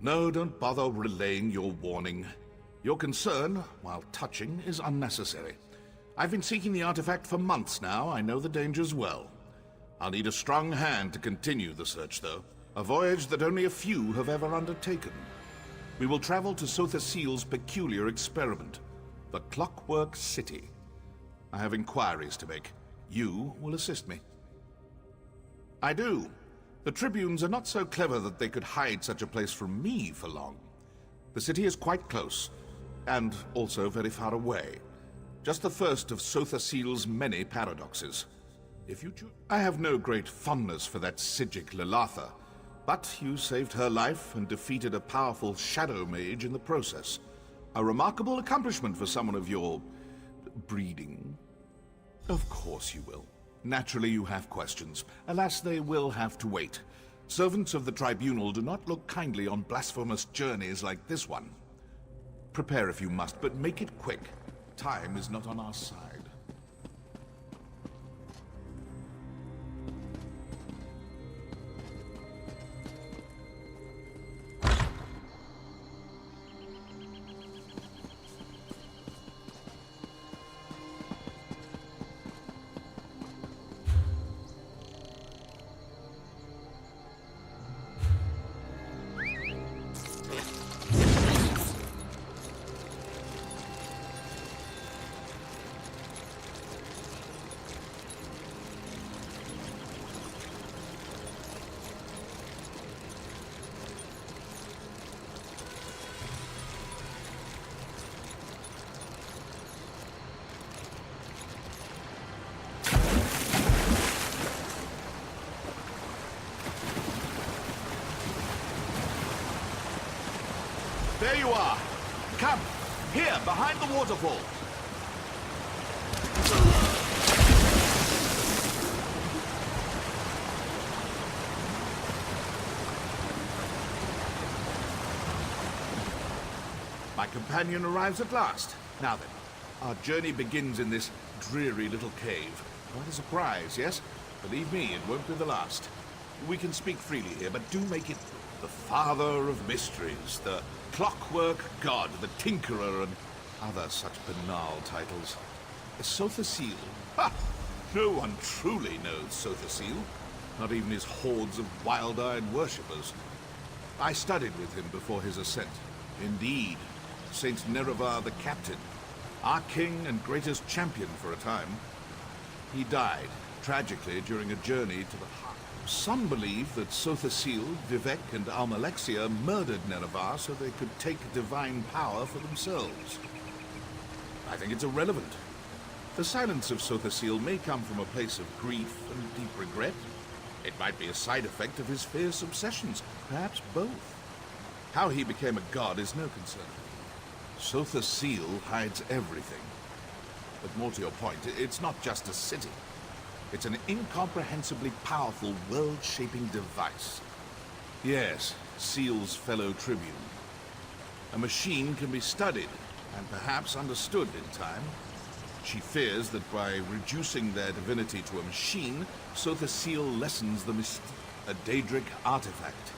No, don't bother relaying your warning. Your concern, while touching, is unnecessary. I've been seeking the artifact for months now. I know the dangers well. I'll need a strong hand to continue the search, though. A voyage that only a few have ever undertaken. We will travel to Sotha Seal's peculiar experiment, the Clockwork City. I have inquiries to make. You will assist me. I do. The Tribunes are not so clever that they could hide such a place from me for long. The city is quite close, and also very far away. Just the first of Sotha Seal's many paradoxes. If you choose... I have no great fondness for that Psijic Lilatha, but you saved her life and defeated a powerful shadow mage in the process. A remarkable accomplishment for someone of your... breeding. Of course you will. Naturally you have questions. Alas, they will have to wait. Servants of the Tribunal do not look kindly on blasphemous journeys like this one. Prepare if you must, but make it quick. Time is not on our side. There you are. Come, here, behind the waterfall. My companion arrives at last. Now then, our journey begins in this dreary little cave. Quite a surprise, yes? Believe me, it won't be the last. We can speak freely here, but do make it the Father of Mysteries, the Clockwork God, the Tinkerer, and other such banal titles. Sotha Seal? Ha! No one truly knows Sotha Seal. Not even his hordes of wild-eyed worshippers. I studied with him before his ascent. Indeed, Saint Nerevar the Captain, our king and greatest champion for a time. He died, tragically, during a journey to the heart. Some believe that Sotha Seal, Vivec, and Almalexia murdered Nerevar so they could take divine power for themselves. I think it's irrelevant. The silence of Sotha Seal may come from a place of grief and deep regret. It might be a side effect of his fierce obsessions, perhaps both. How he became a god is no concern. Sotha Seal hides everything. But more to your point, it's not just a city. It's an incomprehensibly powerful, world-shaping device. Yes, Seal's fellow Tribune. A machine can be studied, and perhaps understood in time. She fears that by reducing their divinity to a machine, Sotha Seal lessens a Daedric artifact.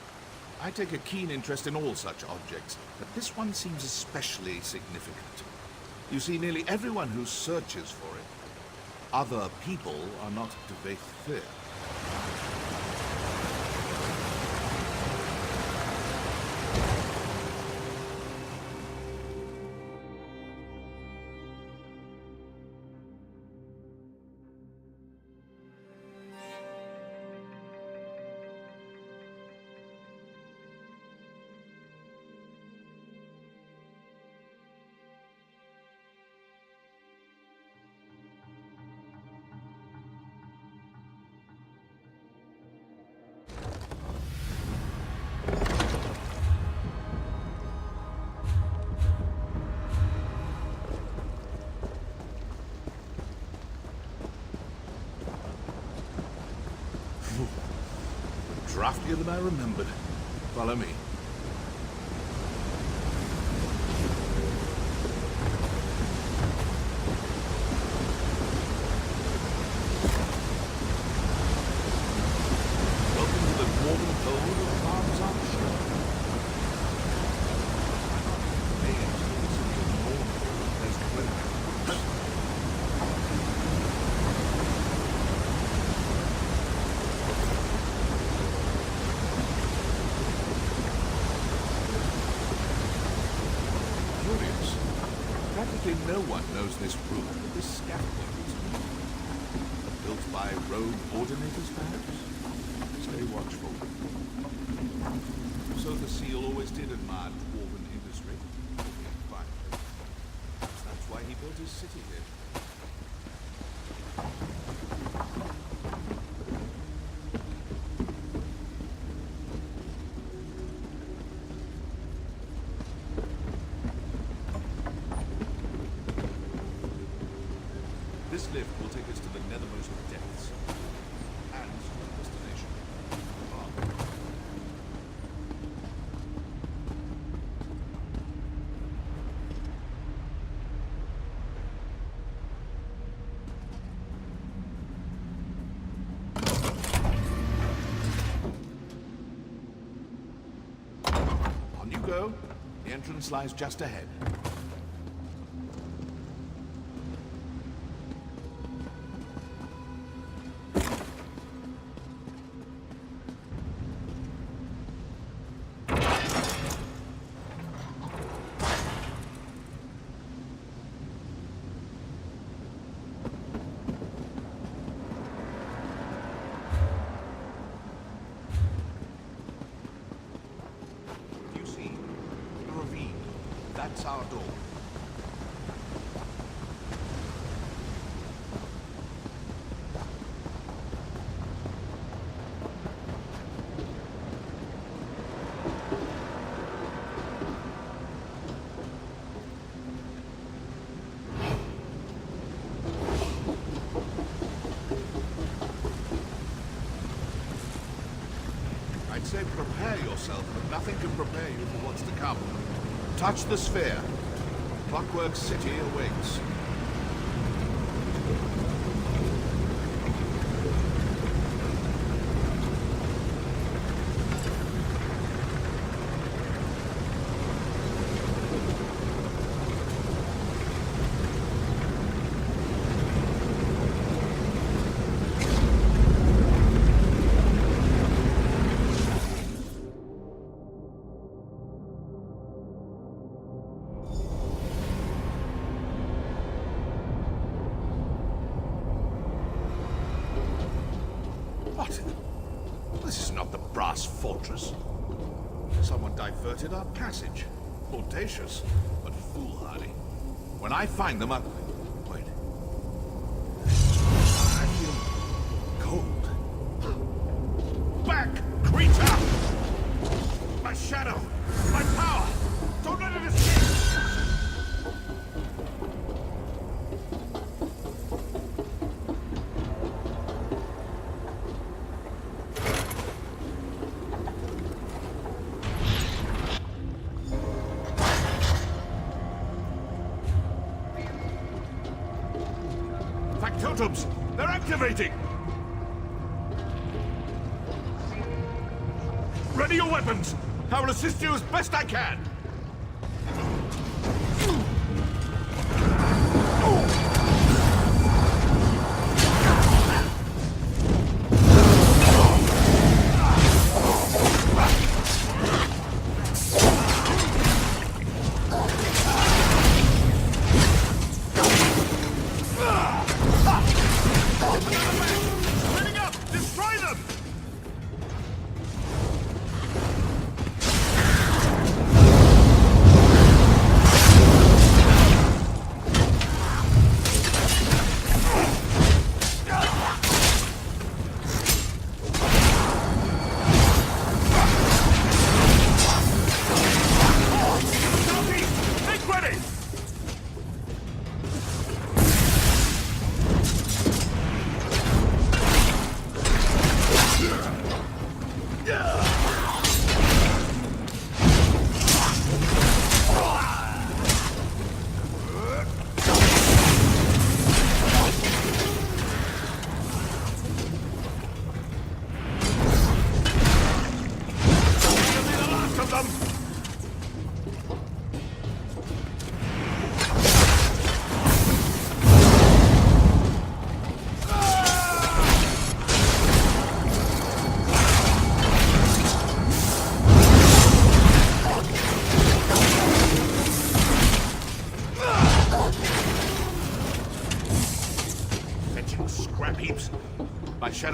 I take a keen interest in all such objects, but this one seems especially significant. You see, nearly everyone who searches for it, other people are not to be fear. Draftier than I remembered. Follow me. Welcome to the dwarven hold of Farm's Archer. Absolutely no one knows this route, but this scaffold is built by rogue ordinators, perhaps? Stay watchful. So the seal always did admire dwarven industry. Fine. Perhaps that's why he built his city here. This lift will take us to the nethermost depths. And to our destination. On you go. The entrance lies just ahead. That's our door. I'd say prepare yourself, but nothing can prepare you for what's to come. Touch the sphere. Clockwork City awaits. What? This is not the brass fortress. Someone diverted our passage. Audacious, but foolhardy. When I find them, I'll... Wait. I feel cold. Back, creature! My shadow! My power! Don't let it escape! Factotums! They're activating! Ready your weapons! I will assist you as best I can!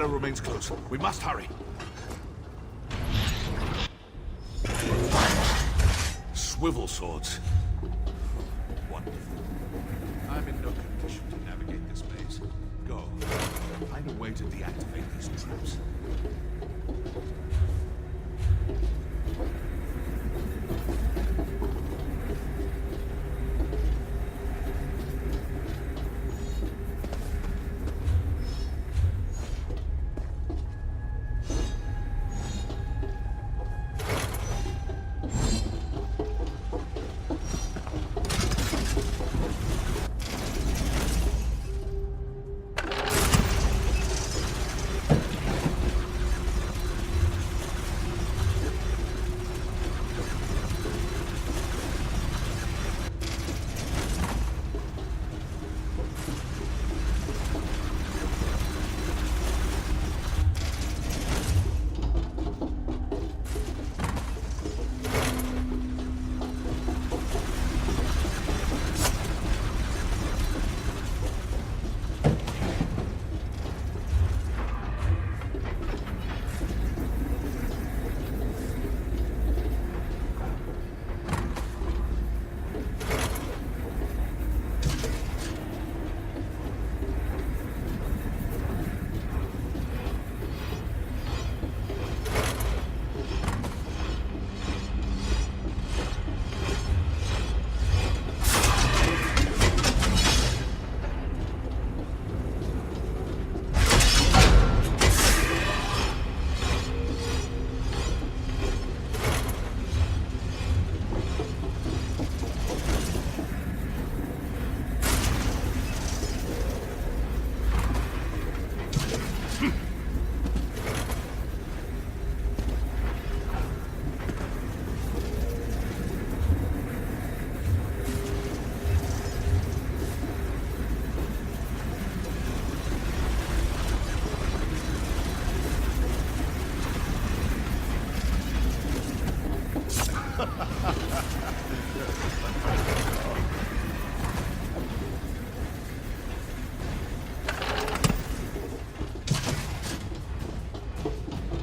Terror remains close. We must hurry. Swivel swords. Wonderful. I'm in no condition to navigate this maze. Go. Find a way to deactivate these traps.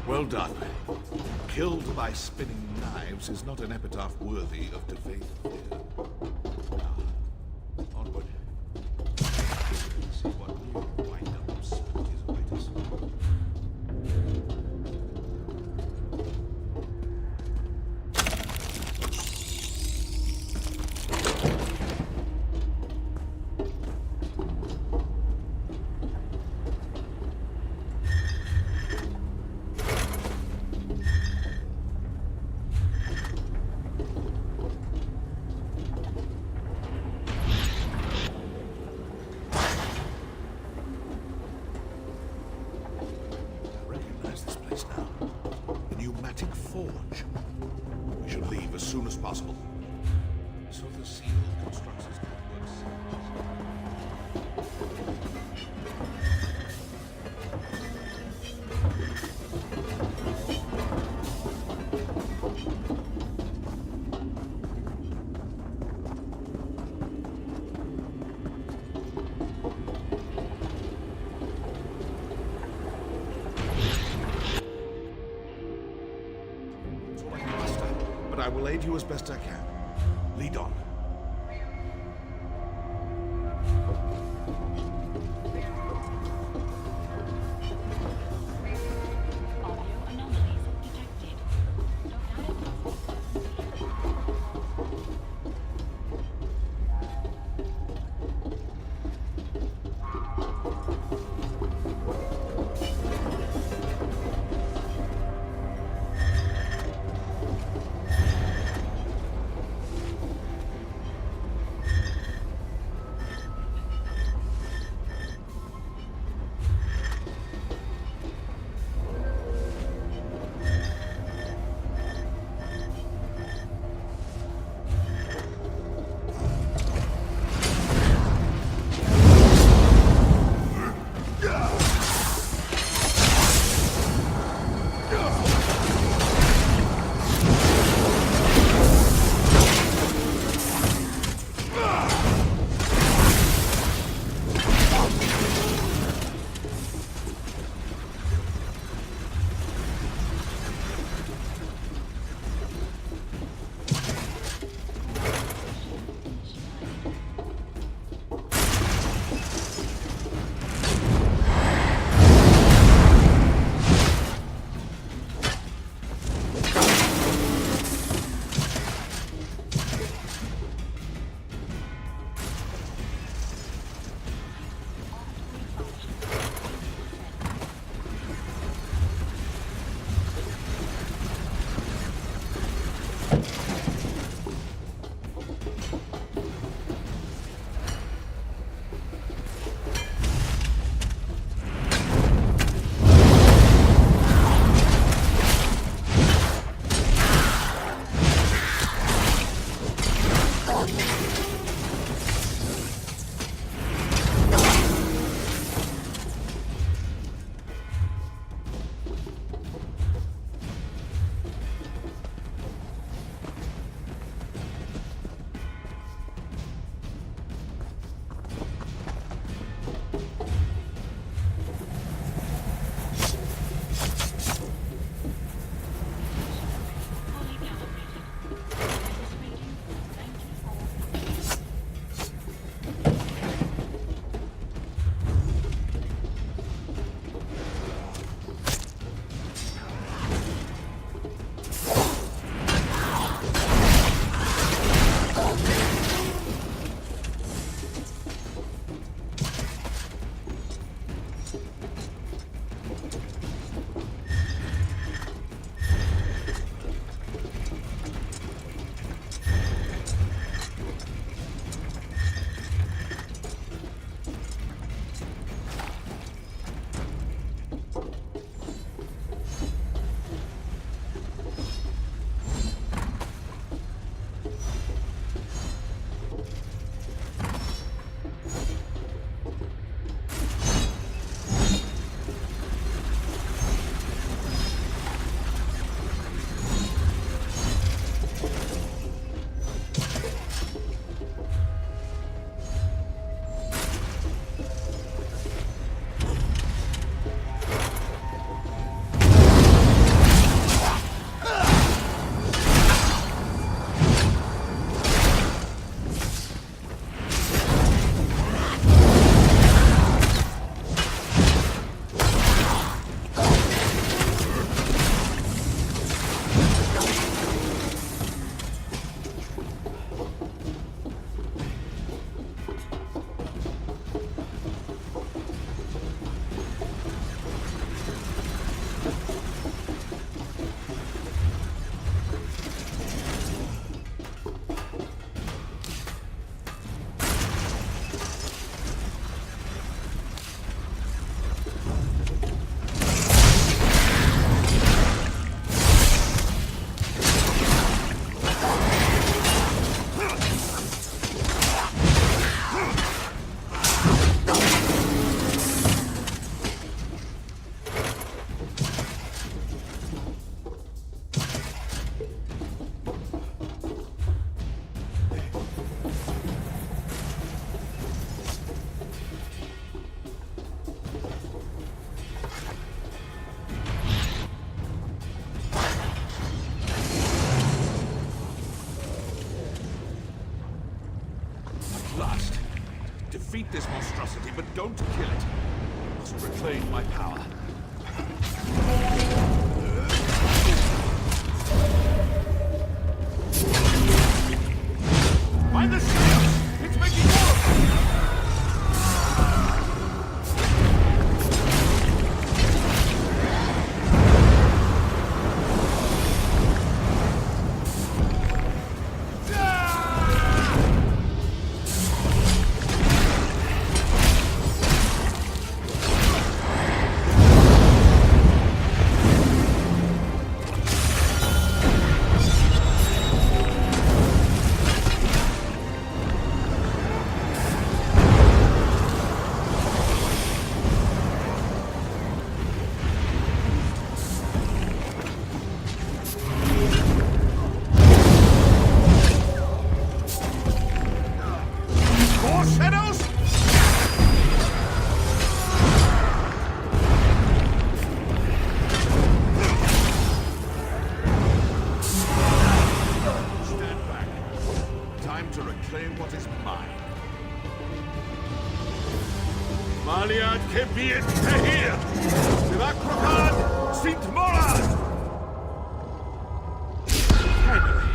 Well done. Killed by spinning knives is not an epitaph worthy of debate. Now, onward. See what new wind-up absurdities await us. Forge. We should leave as soon as possible. So the seal constructs his networks. But I will aid you as best I can. Lead on. Audio anomalies detected. last. Defeat this monstrosity, but don't kill it. I must reclaim my power. Find the shield! It's making more of them! Maliad kebiet tehir! Sivakrokad sint morad! Finally.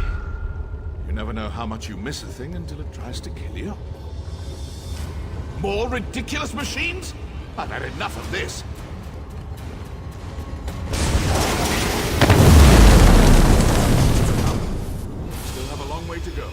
You never know how much you miss a thing until it tries to kill you. More ridiculous machines? I've had enough of this. Still have a long way to go.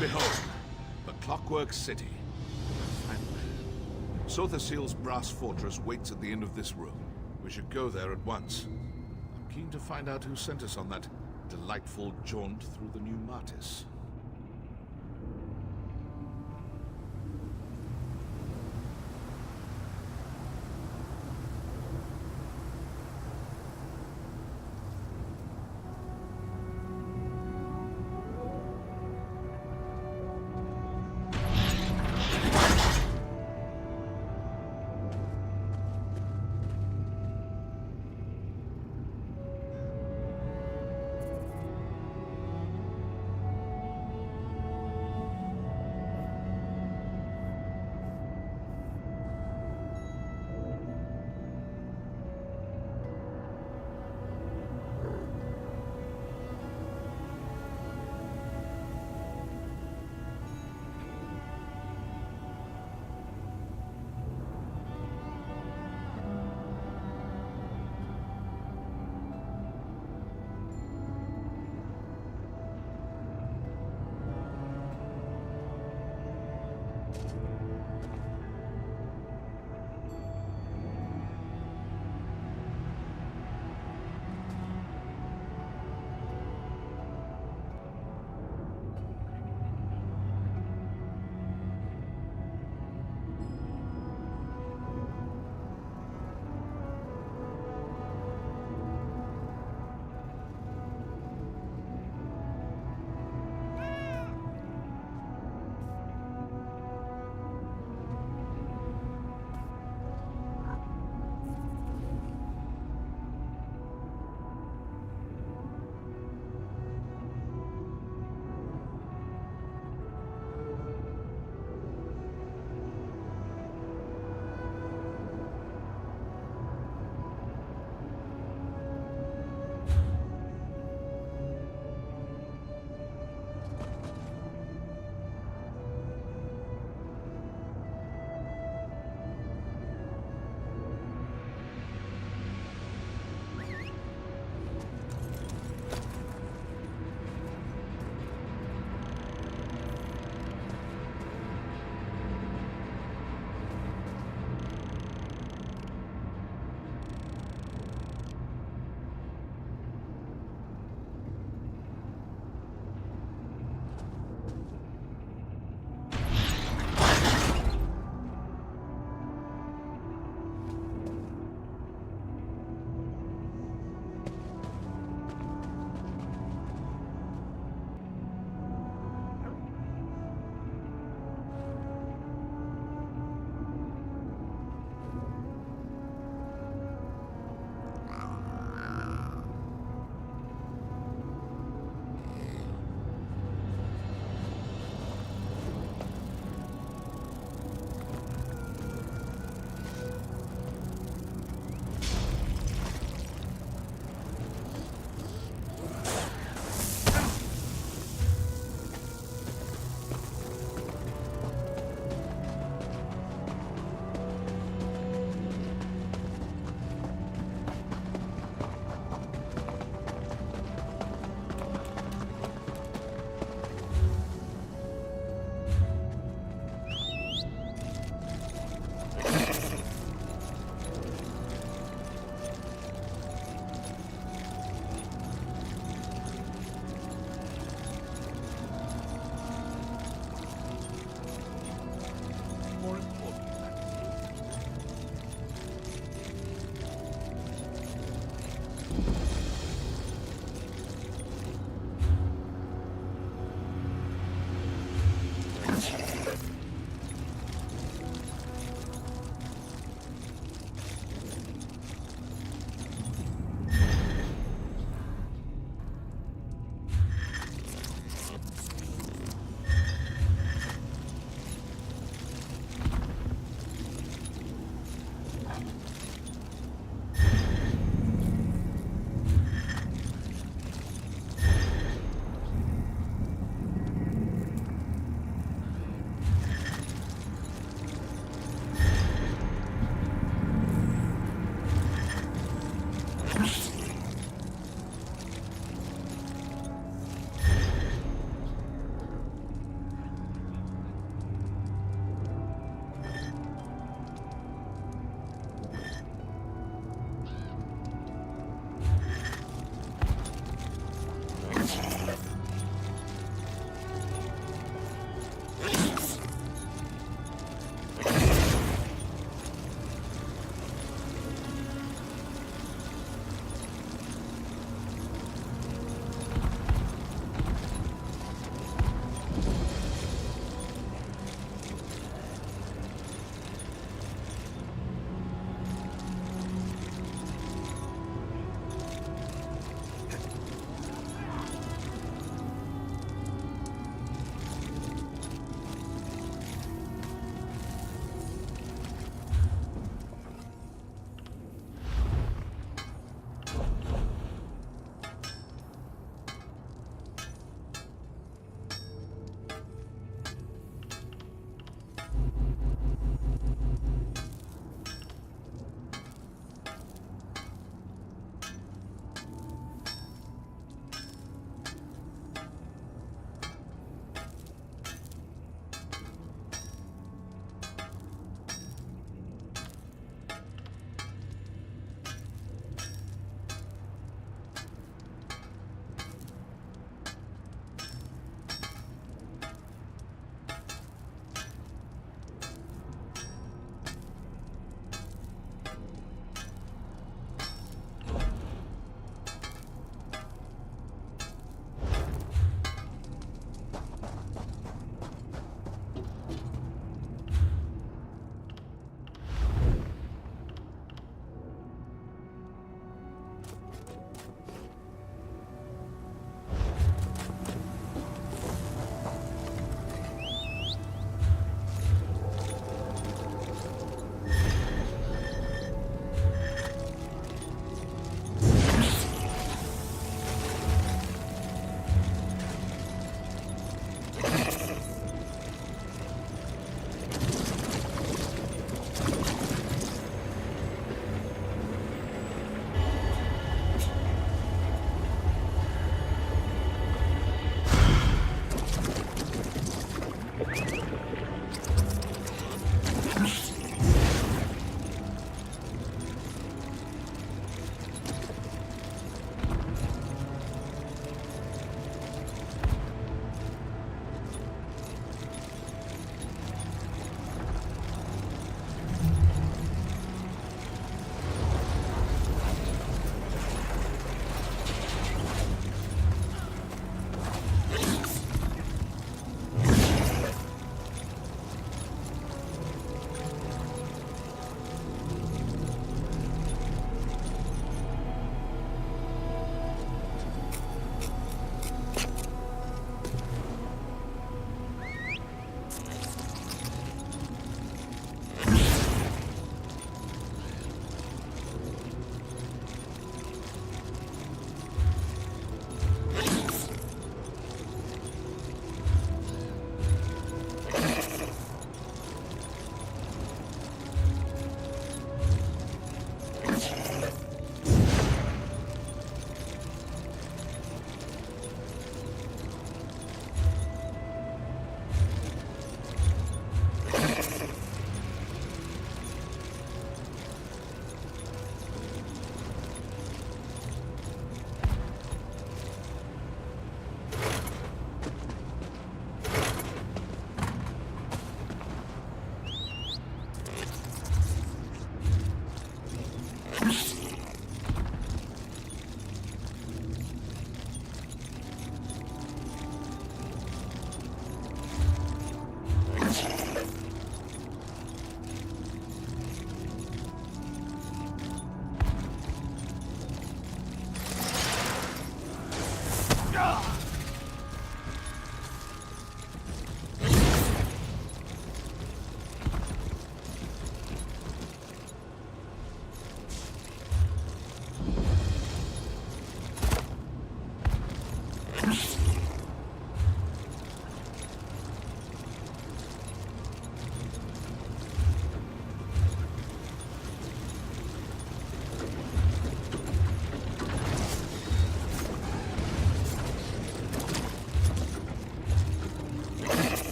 Behold, the Clockwork City. Sotherseal's brass fortress waits at the end of this room. We should go there at once. I'm keen to find out who sent us on that delightful jaunt through the New Martis.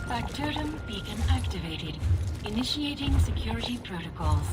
Bacterium beacon activated. Initiating security protocols.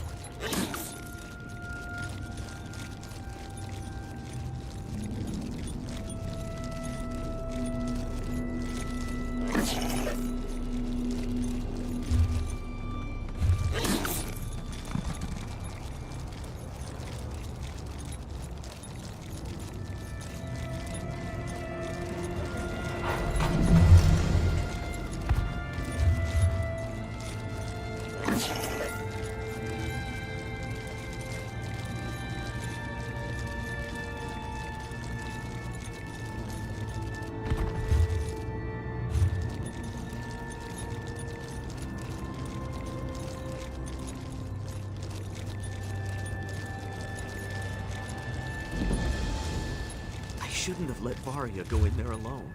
I shouldn't have let Varia go in there alone.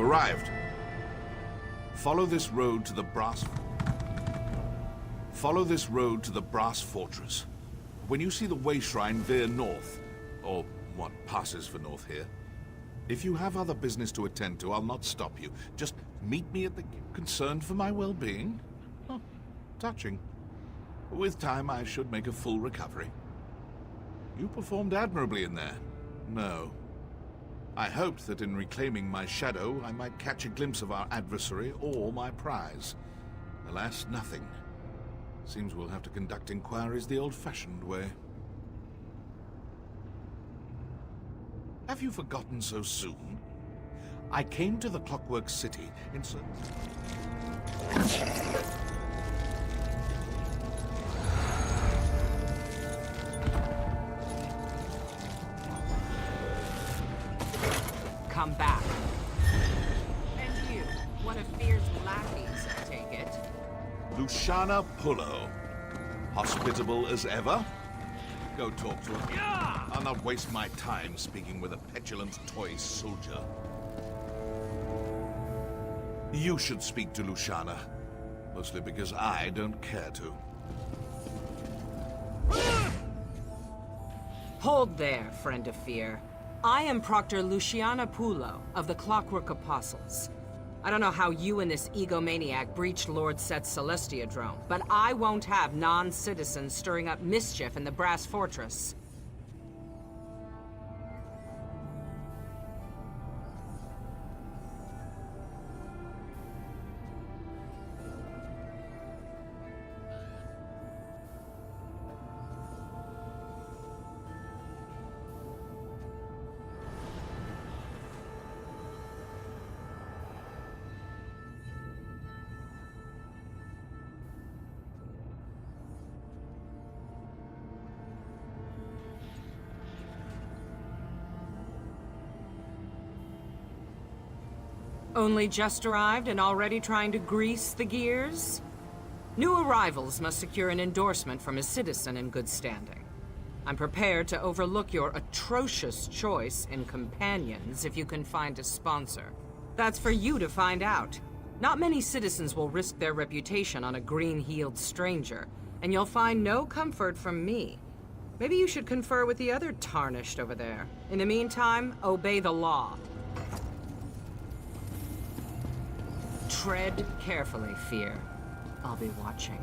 arrived. Follow this road to the Brass Fortress. When you see the Way Shrine, veer north, or what passes for north here. If you have other business to attend to, I'll not stop you. Just meet me at the... Concerned for my well-being? Oh, touching. With time, I should make a full recovery. You performed admirably in there. No. I hoped that in reclaiming my shadow, I might catch a glimpse of our adversary or my prize. Alas, nothing. Seems we'll have to conduct inquiries the old-fashioned way. Have you forgotten so soon? I came to the Clockwork City in search... Come back. And you, one of Fear's lackeys, I take it. Luciana Pullo. Hospitable as ever? Go talk to her. I'll not waste my time speaking with a petulant toy soldier. You should speak to Luciana. Mostly because I don't care to. Hold there, friend of Fear. I am Proctor Luciana Pullo of the Clockwork Apostles. I don't know how you and this egomaniac breached Lord Set's Celestiadrome, but I won't have non-citizens stirring up mischief in the Brass Fortress. Only just arrived and already trying to grease the gears? New arrivals must secure an endorsement from a citizen in good standing. I'm prepared to overlook your atrocious choice in companions if you can find a sponsor. That's for you to find out. Not many citizens will risk their reputation on a green-heeled stranger, and you'll find no comfort from me. Maybe you should confer with the other tarnished over there. In the meantime, obey the law. Tread carefully, Fear. I'll be watching.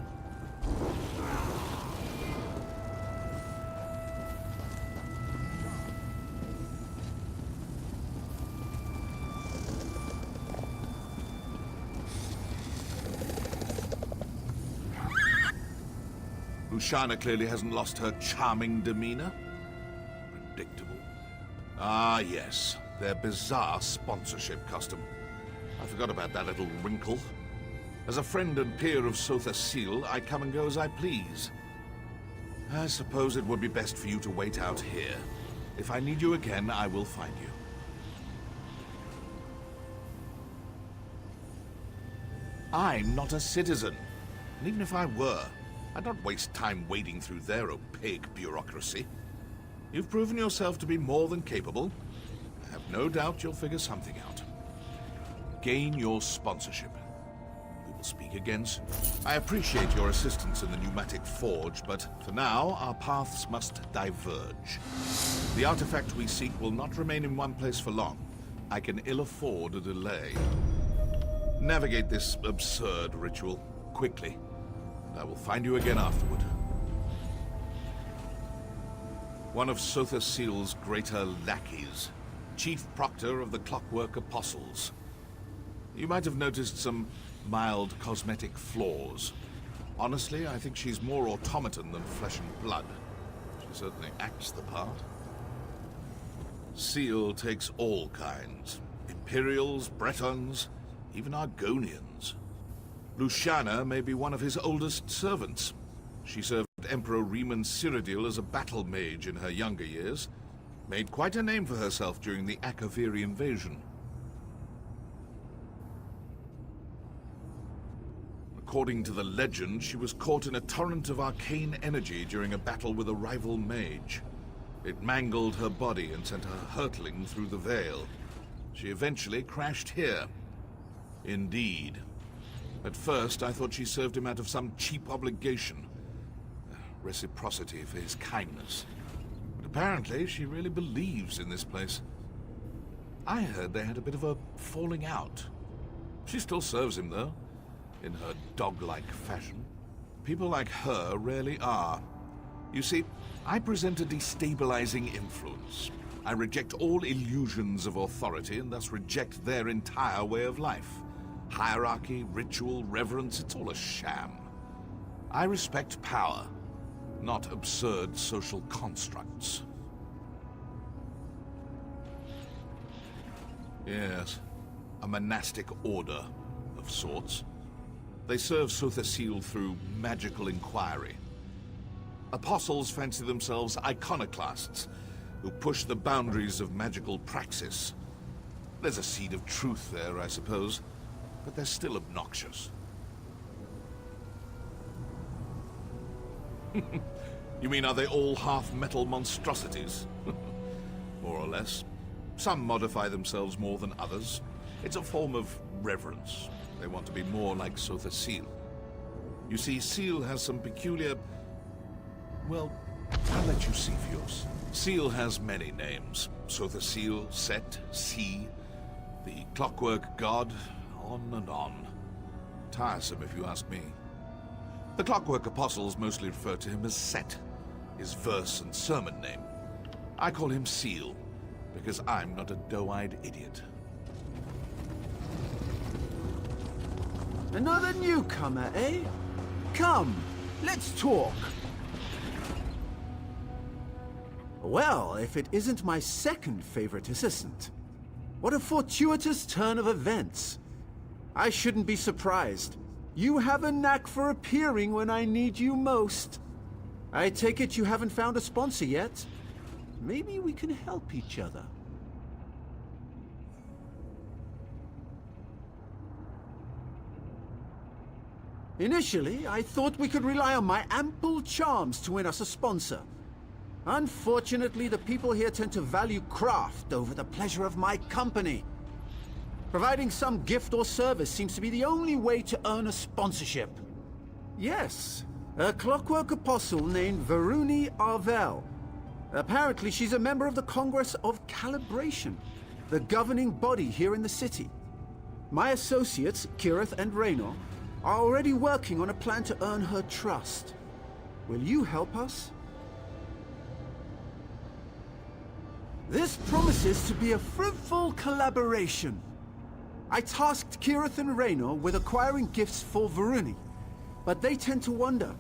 Luciana clearly hasn't lost her charming demeanor. Predictable. Ah, yes. Their bizarre sponsorship custom. I forgot about that little wrinkle. As a friend and peer of Sotha Sil, I come and go as I please. I suppose it would be best for you to wait out here. If I need you again, I will find you. I'm not a citizen. And even if I were, I'd not waste time wading through their opaque bureaucracy. You've proven yourself to be more than capable. I have no doubt you'll figure something out. Gain your sponsorship. We will speak again soon. I appreciate your assistance in the pneumatic forge, but for now, our paths must diverge. The artifact we seek will not remain in one place for long. I can ill afford a delay. Navigate this absurd ritual quickly, and I will find you again afterward. One of Sotha Sil's greater lackeys, Chief Proctor of the Clockwork Apostles. You might have noticed some mild cosmetic flaws. Honestly, I think she's more automaton than flesh and blood. She certainly acts the part. Sil takes all kinds. Imperials, Bretons, even Argonians. Luciana may be one of his oldest servants. She served Emperor Riemann Cyrodiil as a battle mage in her younger years. Made quite a name for herself during the Akaviri invasion. According to the legend, she was caught in a torrent of arcane energy during a battle with a rival mage. It mangled her body and sent her hurtling through the veil. She eventually crashed here. Indeed. At first, I thought she served him out of some cheap obligation. Reciprocity for his kindness. But apparently, she really believes in this place. I heard they had a bit of a falling out. She still serves him, though, in her dog-like fashion. People like her rarely are. You see, I present a destabilizing influence. I reject all illusions of authority and thus reject their entire way of life. Hierarchy, ritual, reverence, it's all a sham. I respect power, not absurd social constructs. Yes, a monastic order of sorts. They serve Sotha Sil through magical inquiry. Apostles fancy themselves iconoclasts, who push the boundaries of magical praxis. There's a seed of truth there, I suppose, but they're still obnoxious. You mean, are they all half-metal monstrosities? More or less. Some modify themselves more than others. It's a form of reverence. They want to be more like Sotha Sil. You see, Sil has some peculiar... Well, I'll let you see for yourself. Sil has many names. Sotha Sil, Set, Sea, the Clockwork God, on and on. Tiresome, if you ask me. The Clockwork Apostles mostly refer to him as Set, his verse and sermon name. I call him Seal, because I'm not a doe-eyed idiot. Another newcomer, eh? Come, let's talk. Well, if it isn't my second favorite assistant. What a fortuitous turn of events. I shouldn't be surprised. You have a knack for appearing when I need you most. I take it you haven't found a sponsor yet? Maybe we can help each other. Initially, I thought we could rely on my ample charms to win us a sponsor. Unfortunately, the people here tend to value craft over the pleasure of my company. Providing some gift or service seems to be the only way to earn a sponsorship. Yes, a clockwork apostle named Varuni Arvel. Apparently, she's a member of the Congress of Calibration, the governing body here in the city. My associates, Kirith and Raynor, are already working on a plan to earn her trust. Will you help us? This promises to be a fruitful collaboration. I tasked Kirith and Raynor with acquiring gifts for Varuni, but they tend to wander.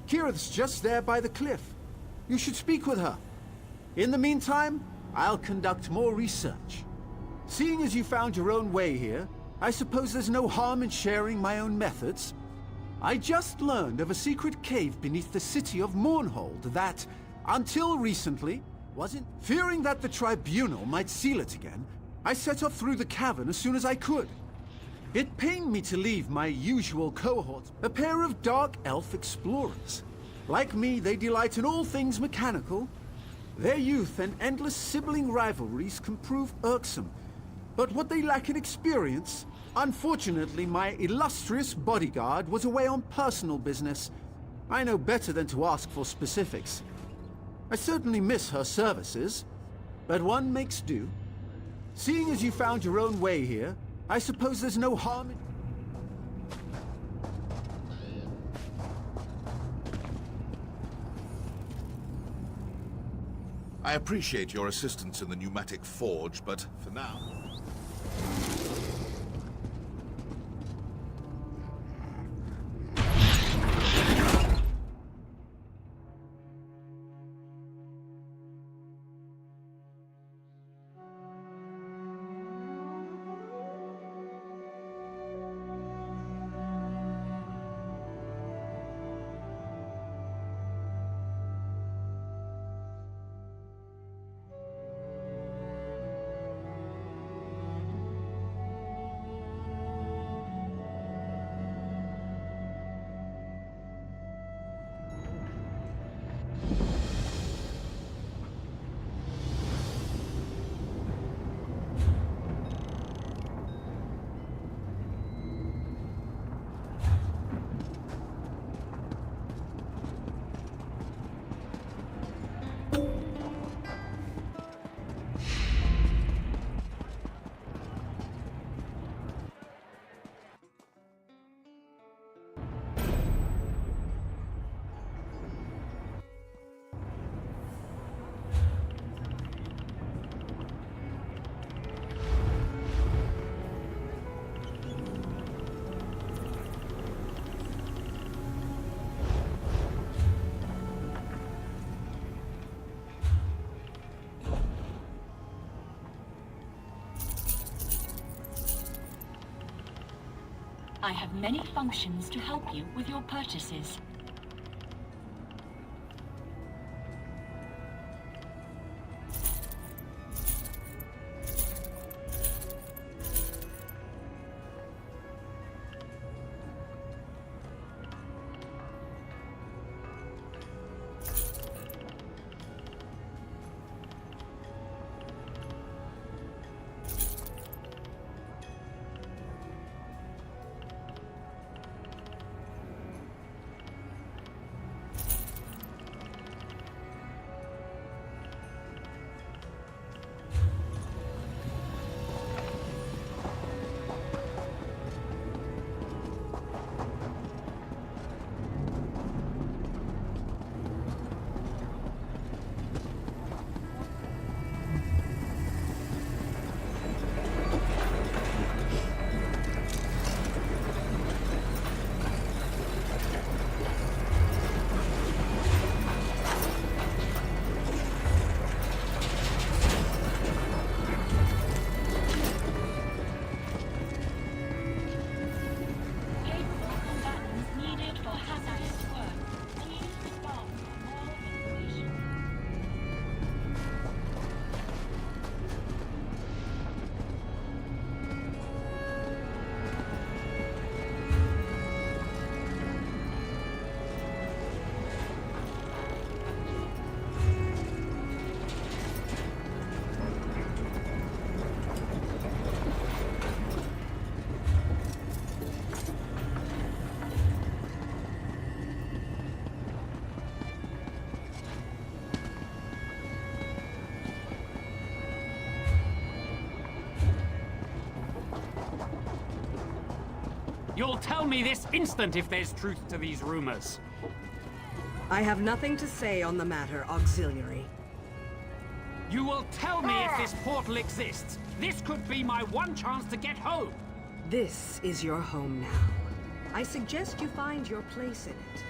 Kirith's just there by the cliff. You should speak with her. In the meantime, I'll conduct more research. Seeing as you found your own way here, I suppose there's no harm in sharing my own methods. I just learned of a secret cave beneath the city of Mournhold that, until recently, wasn't... Fearing that the Tribunal might seal it again, I set off through the cavern as soon as I could. It pained me to leave my usual cohort, a pair of dark elf explorers. Like me, they delight in all things mechanical. Their youth and endless sibling rivalries can prove irksome. But what they lack in experience... Unfortunately, my illustrious bodyguard was away on personal business. I know better than to ask for specifics. I certainly miss her services, but one makes do. Seeing as you found your own way here, I suppose there's no harm in... I appreciate your assistance in the pneumatic forge, but for now... I have many functions to help you with your purchases. You'll tell me this instant if there's truth to these rumors. I have nothing to say on the matter, Auxiliary. You will tell me if this portal exists. This could be my one chance to get home. This is your home now. I suggest you find your place in it.